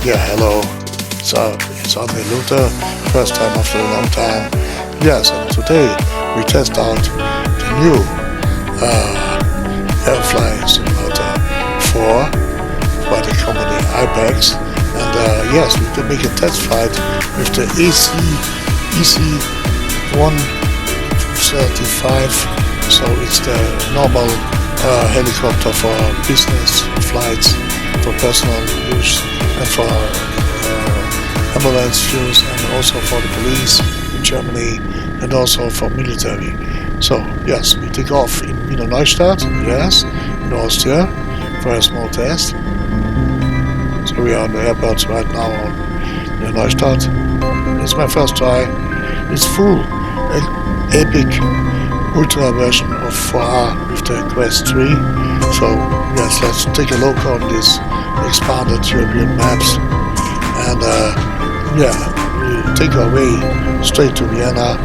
Yeah, hello. So it's on the Luther, first time after a long time. Yes, and today we test out the new Airfly Simulator 4 by the company IPEX. And yes, we can make a test flight with the E135. So it's the normal helicopter for business flights, for personal use, and for ambulance use, and also for the police in Germany, and also for military. So yes, we take off in Wiener Neustadt, yes, in Austria, for a small test. So we are on the airport right now on Wiener Neustadt. It's my first try. It's full epic ultra version of 4R with the Quest 3. So yes, let's take a look on this expanded European maps, and yeah, we take our way straight to Vienna.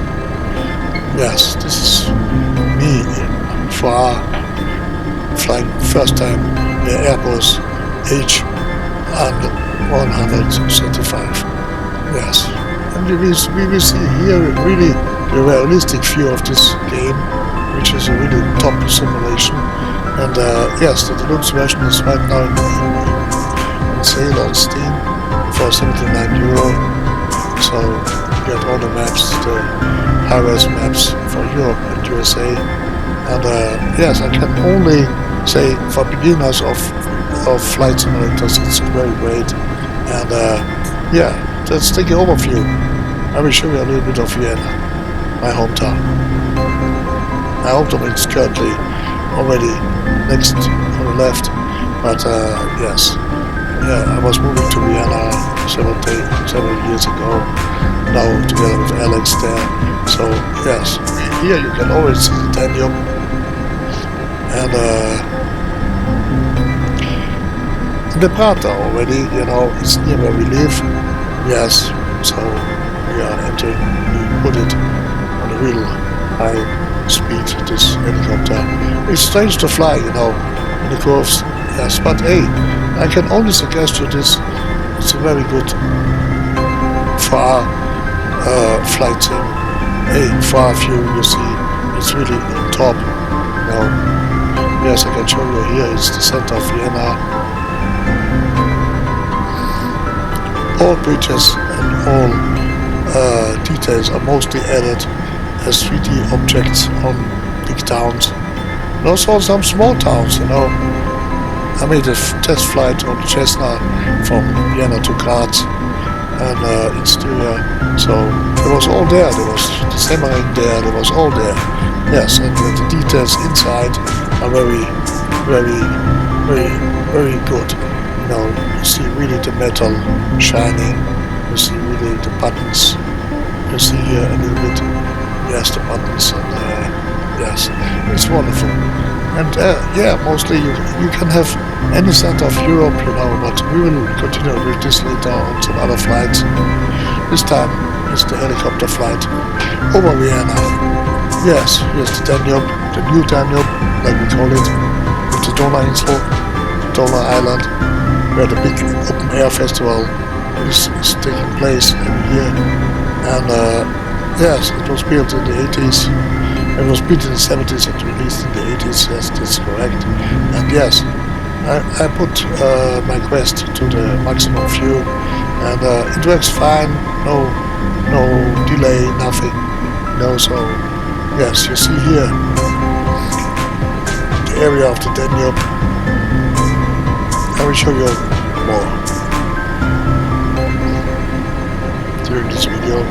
Yes, this is me in 4R flying first time the Airbus H135. Yes, and we will see here really the realistic view of this game, which is a really top simulation. And yes, the deluxe version is right now on sale on Steam for €79. So you get all the maps, the highres maps for Europe and USA. And yes, I can only say for beginners of flight simulators, it's very great. And yeah, let's take an overview. I will show you a little bit of Vienna, my hometown. My hometown is currently already next on the left, but yes, yeah, I was moving to Vienna several years ago, now together with Alex there. So yes, here you can always see the Danube, and the Prater already, you know, it's near where we live. Yes, so we are entering, we put it on a real high speed, this helicopter. It's strange to fly, you know, in the curves, yes, but hey, I can only suggest you this. It's a very good far flight sim. Hey, far view, you see, it's really on top, you know. Yes, I can show you here, it's the center of Vienna. All bridges and all details are mostly added as 3D objects on big towns, and also on some small towns, you know. I made a test flight on Cessna from Vienna to Graz and in Styria, so it was all there. There was the Semmering there, there was all there. Yes, and the details inside are very, very, very, very good. You know, you see really the metal shining, you see really the buttons, you see here a little bit, yes, the buttons, and yes, it's wonderful. And yeah, mostly you can have any center of Europe, you know, but we will continue with this later on some other flights. This time is the helicopter flight over Vienna. Yes, here's the Danube, the new Danube, like we call it, with the Donauinsel, Donau Island, where the big open air festival is taking place every year. And yes, it was built in the 80s. It was built in the 70s and released in the 80s, yes, that's correct. And yes, I put my Quest to the maximum view, and it works fine, no delay, nothing. No, so yes, you see here the area of the Danube. I will show you more during this video,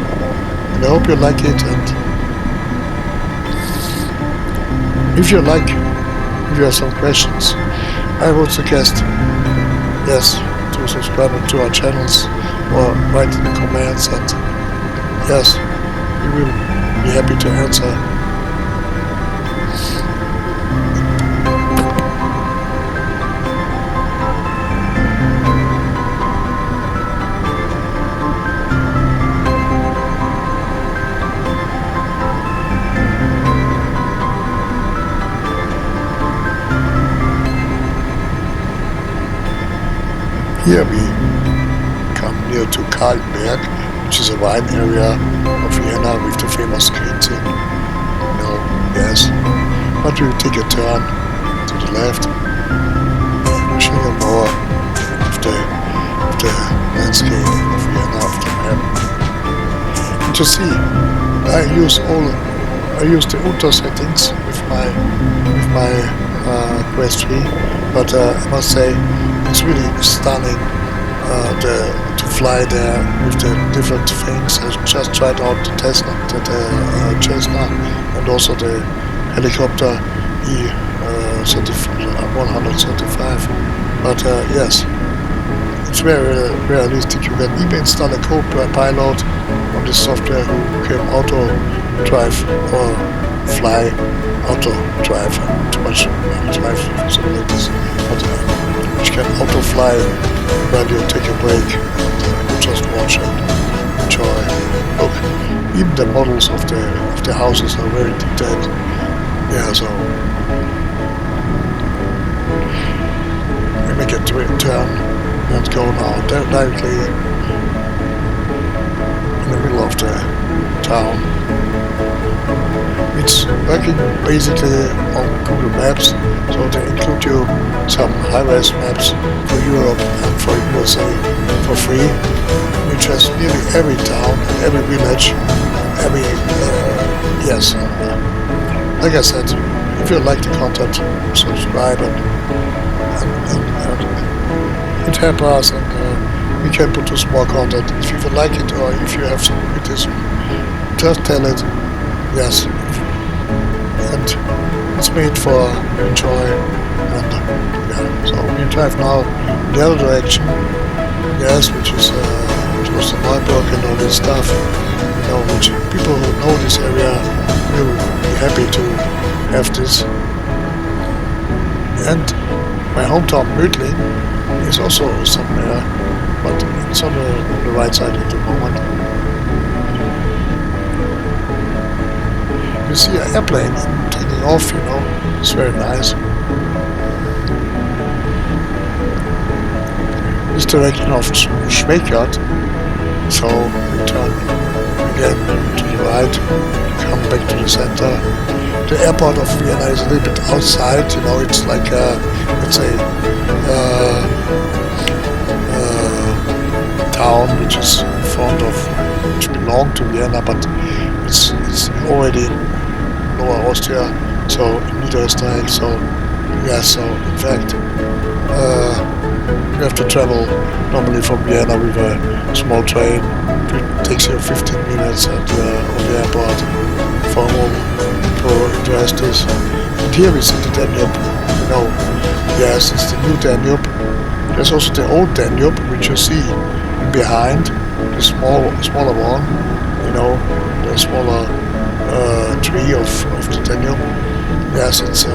and I hope you like it. And if you have some questions, I would suggest, yes, to subscribe to our channels or write in the comments, and yes, we will be happy to answer. Here we to Kaltenberg, which is a wine area of Vienna with the famous green thing. No, yes. But we'll take a turn to the left. I'll show you more of the landscape of Vienna, of the map. And you see, I use the auto settings with my Quest 3, but I must say it's really stunning to fly there with the different things. I just tried out the Cessna and also the helicopter E135. But yes, it's very realistic. You can even install a co-pilot on this software who can auto drive or fly auto drive. Too much drive possibilities, but which can auto fly while you take a break and just watch and enjoy. Look, even the models of the houses are very detailed. Yeah, so we make a turn and go now directly in the middle of the town. It's working basically on Google Maps, so they include you some highres maps for Europe and for USA for free, which has nearly every town, every village, every yes. Like I said, if you like the content, subscribe and it helps us, and we can produce more content. If you like it or if you have some criticism, just tell it. Yes, and it's made for enjoy, and yeah. So we drive now in the other direction. Yes, which is close to Neuburg and all this stuff. You know, which people who know this area will be happy to have this. And my hometown Mödling is also somewhere, but it's on the right side at the moment. You see an airplane taking off, you know, it's very nice. This direction of Schweikert, so we turn again to the right, come back to the center. The airport of Vienna is a little bit outside, you know, it's like a, let's say, town which is in front of, which belongs to Vienna, but it's already Lower Austria, so in Niederösterreich, so yeah, so in fact you have to travel normally from Vienna with a small train. It takes you 15 minutes at on the airport for all people interested. And here we see the Danube, you know, yes, it's the new Danube. There's also the old Danube, which you see behind, the smaller one, you know, the smaller tree of the Danube. Yes, it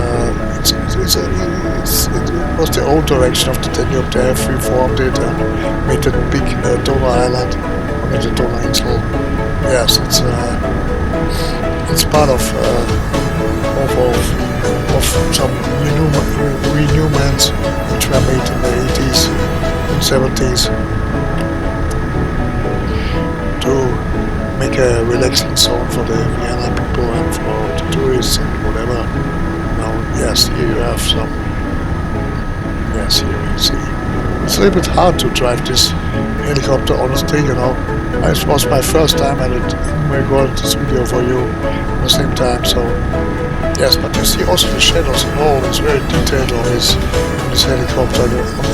was the old direction of the Danube. They have reformed it and made that big Donau Island, I mean the Donau Insel. Yes, it's part of some renewments which were made in the 80s and 70s to make a relaxing zone for the Vienna people and for the tourists and whatever. Now, yes, here you have some. Yes, here you see. It's a little bit hard to drive this helicopter, honestly, you know. It was my first time and I recorded this video for you at the same time, so yes, but you see also the shadows and all is very detailed on this helicopter. On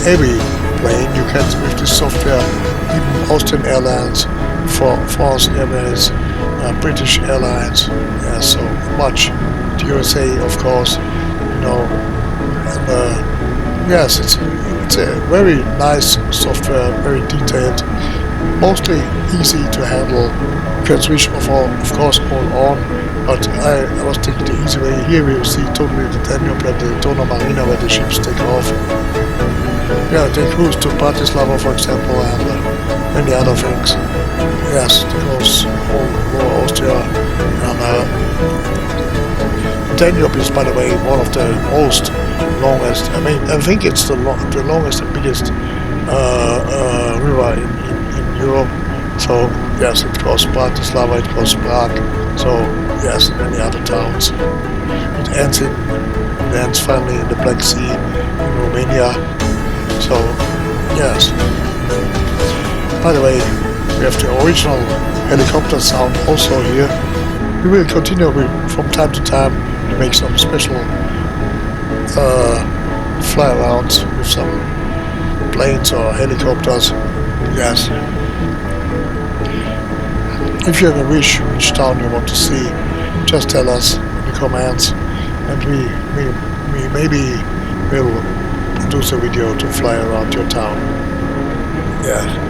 every plane you can, with this software, even Austrian Airlines, for France Airways, British Airlines, yeah, so much. The USA, of course, you know, and yes, it's a very nice software, very detailed, mostly easy to handle. You can switch of course all on, but I was taking the easy way. Here we see totally the Danube and the Donau Marina where the ships take off. Yeah, they cruise to Bratislava, for example, and many other things. Yes, the coast, all Lower Austria, and Danube is, by the way, one of the most longest. I mean, I think it's the longest and biggest river in Europe. So yes, it goes Bratislava, it goes Prague. So yes, many other towns. It ends finally in the Black Sea in Romania. So yes. By the way, we have the original helicopter sound also here. We will continue from time to time to make some special fly arounds with some planes or helicopters. Yes. If you have a wish which town you want to see, just tell us in the comments, and we maybe will produce a video to fly around your town. Yeah.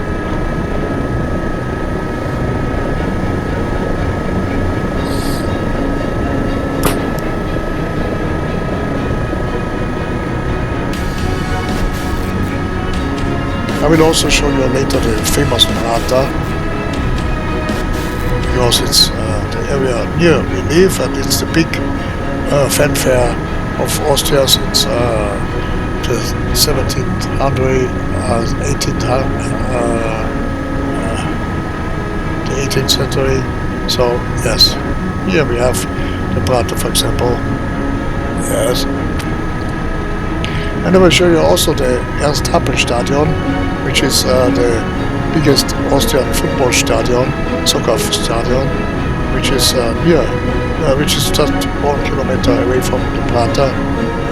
I will also show you later the famous Prater, because it's the area near we live, and it's the big fanfare of Austria since the 18th century. So yes, here we have the Prater, for example. Yes. And I will show you also the Ernst-Happel-Stadion, which is the biggest Austrian football stadion, soccer stadion, which is which is just 1 kilometer away from the Prater.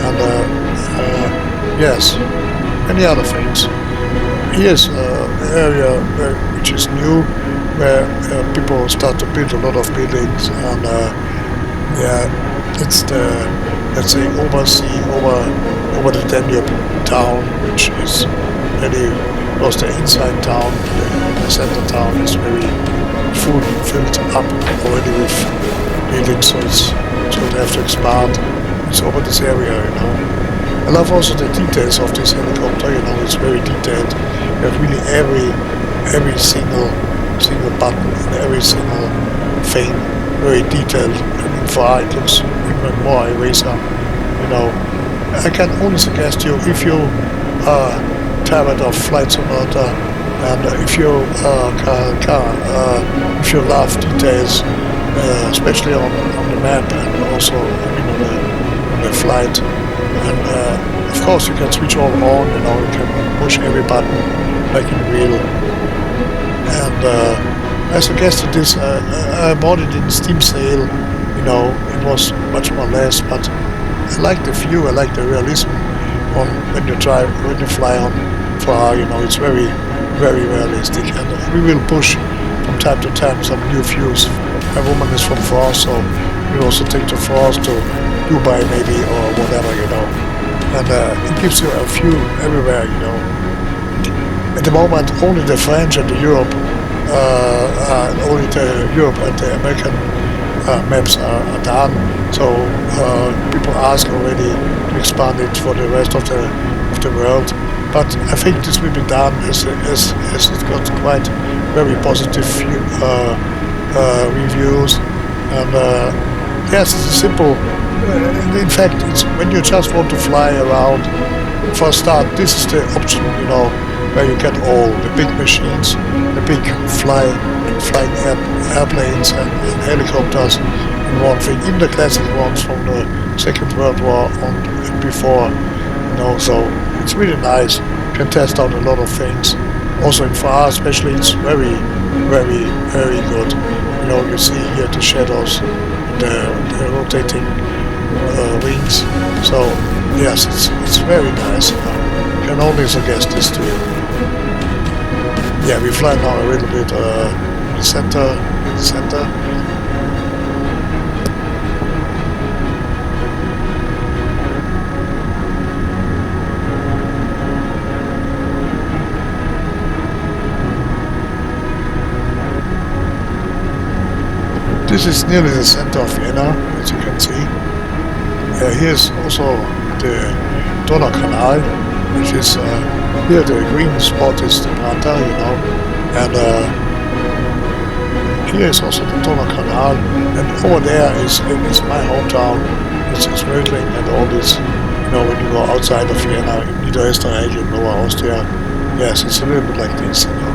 And yes, many other things. Here's an area which is new, where people start to build a lot of buildings, and yeah, it's the, let's say, over the Danube town, which is really, because the inside town, the center town is very filled up already with buildings, so they have to expand. It's over this area, you know. I love also the details of this helicopter, you know, it's very detailed. You have really every single button and every single thing very detailed, and in far it looks even more eraser, you know. I can only suggest you, if you are tired of Flight Simulator, and if you if you love details, especially on the map, and also on the flight, and of course you can switch all on, you know, you can push every button like in real. And I suggested this. I bought it in Steam sale, you know, it was much more less, but I like the view, I like the realism on when you fly on far, you know, it's very, very realistic. And we will push from time to time some new views. My woman is from France, so we'll also take the France to Dubai maybe, or whatever, you know. And it gives you a view everywhere, you know. At the moment, only the French and the Europe, only the Europe and the American maps are done, so people ask already to expand it for the rest of the world. But I think this will be done as it got quite very positive reviews. And yes, it's simple. In fact, it's when you just want to fly around. For a start, this is the option, you know, where you get all the big machines, the big flying airplanes and helicopters in one thing, even the classic ones from the Second World War and before, you know, so it's really nice. You can test out a lot of things. Also in far, especially, it's very, very, very good. You know, you see here the shadows, the rotating wings. So yes, it's very nice. You know. Can only suggest this to you. Yeah, we fly now a little bit in the center. This is nearly the center of Vienna, as you can see. Here's also the Donau Canal, which is here the green spot is the Prater, you know, and here is also the Donau Canal, and over there is my hometown. It's Mödling and all this, you know, when you go outside of Vienna, in Niederösterreich, in Lower Austria. Yes, it's a little bit like this, you know.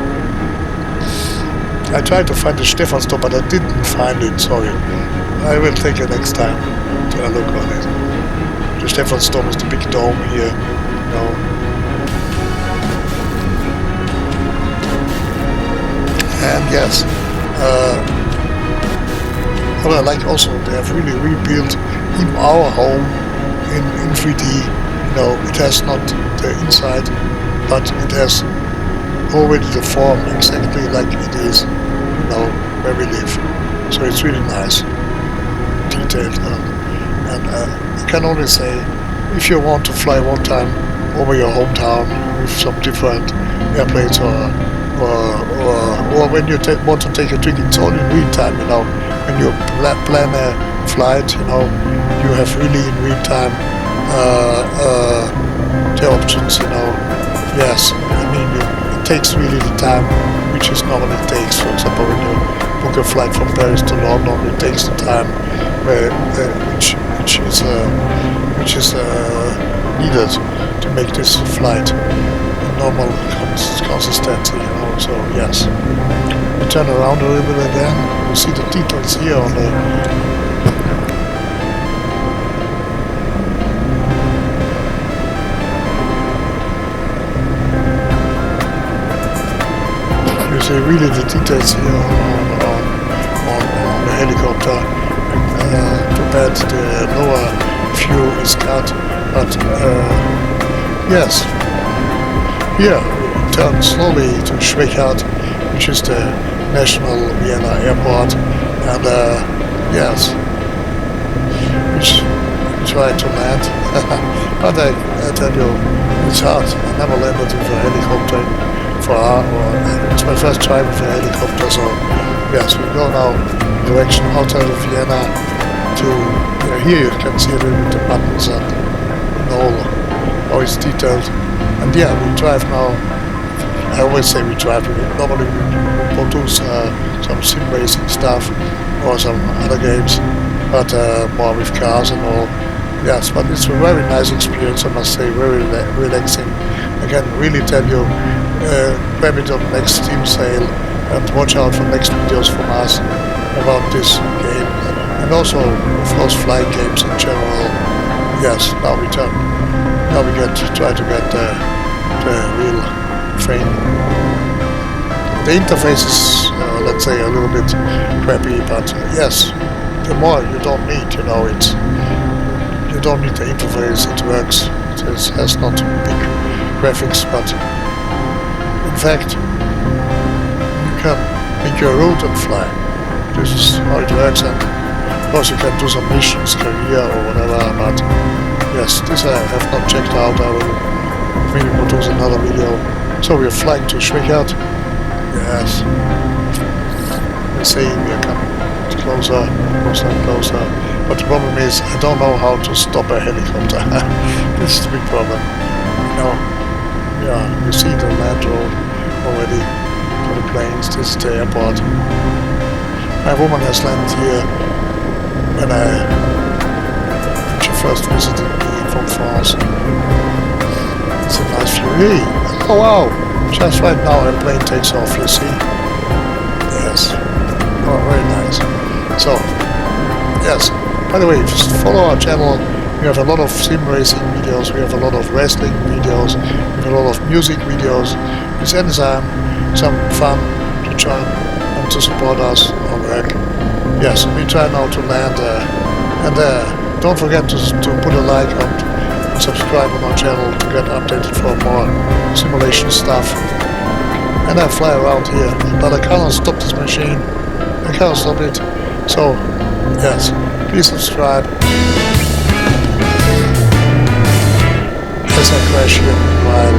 I tried to find the Stephansdom, but I didn't find it, sorry. I will take it next time to look on it. The Stephansdom is the big dome here, you know. And yes, what I like also, they have really rebuilt even our home in 3D. You know, it has not the inside, but it has already the form exactly like it is, you know, where we live. So it's really nice, detailed, and I can only say, if you want to fly one time over your hometown with some different airplanes, or when you want to take a trick, it's all in real time, you know. When you plan a flight, you know, you have really in real time the options, you know. Yes, I mean, it takes really the time which it normally takes. For example, when you book a flight from Paris to London, it takes the time which is needed to make this flight a normal consistency, you know. So yes, we turn around a little bit again. You see the details here on the. You see really the details here on the helicopter. Too bad the lower view is cut, but yes, here we turn slowly to Schwechat, which is the national Vienna airport, and yes, which we try to land, but I tell you, it's hard. I never landed with a helicopter it's my first try with a helicopter, so yes, we go now in direction outside of Vienna to, here you can see a little bit the buttons and all how it's detailed. And yeah, we drive now. I always say we drive. Normally we produce some sim racing stuff or some other games, but more with cars and all. Yes, but it's a very nice experience, I must say, very relaxing. I can really tell you, grab it on the next Steam sale and watch out for next videos from us about this game. And also, of course, flying games in general. Yes, now we try to get the real thing. The interface is, let's say, a little bit crappy, but yes, the more you don't need, you know, you don't need the interface, it works. It has not big graphics, but in fact, you can make your route and fly. This is how it works, and of course you can do some missions, career or whatever, but yes, this I have not checked out. I will maybe produce another video. So we are flying to Schwechat. Yes. We're saying we are coming closer and closer. But the problem is, I don't know how to stop a helicopter. This is the big problem. You know, yeah, you see the land road already for the planes. This is the airport. My woman has landed here when she first visited me from France. It's a nice view. Hey, oh wow! Just right now a plane takes off, you see? Yes. Oh, very nice. So, yes. By the way, just follow our channel. We have a lot of sim racing videos, we have a lot of wrestling videos, we have a lot of music videos. It's anytime some fun to join and to support us on work. Yes, we try now to land and don't forget to put a like and subscribe on our channel to get updated for more simulation stuff. And I fly around here, but I cannot stop this machine. I cannot stop it. So, yes, please subscribe. As I crash here while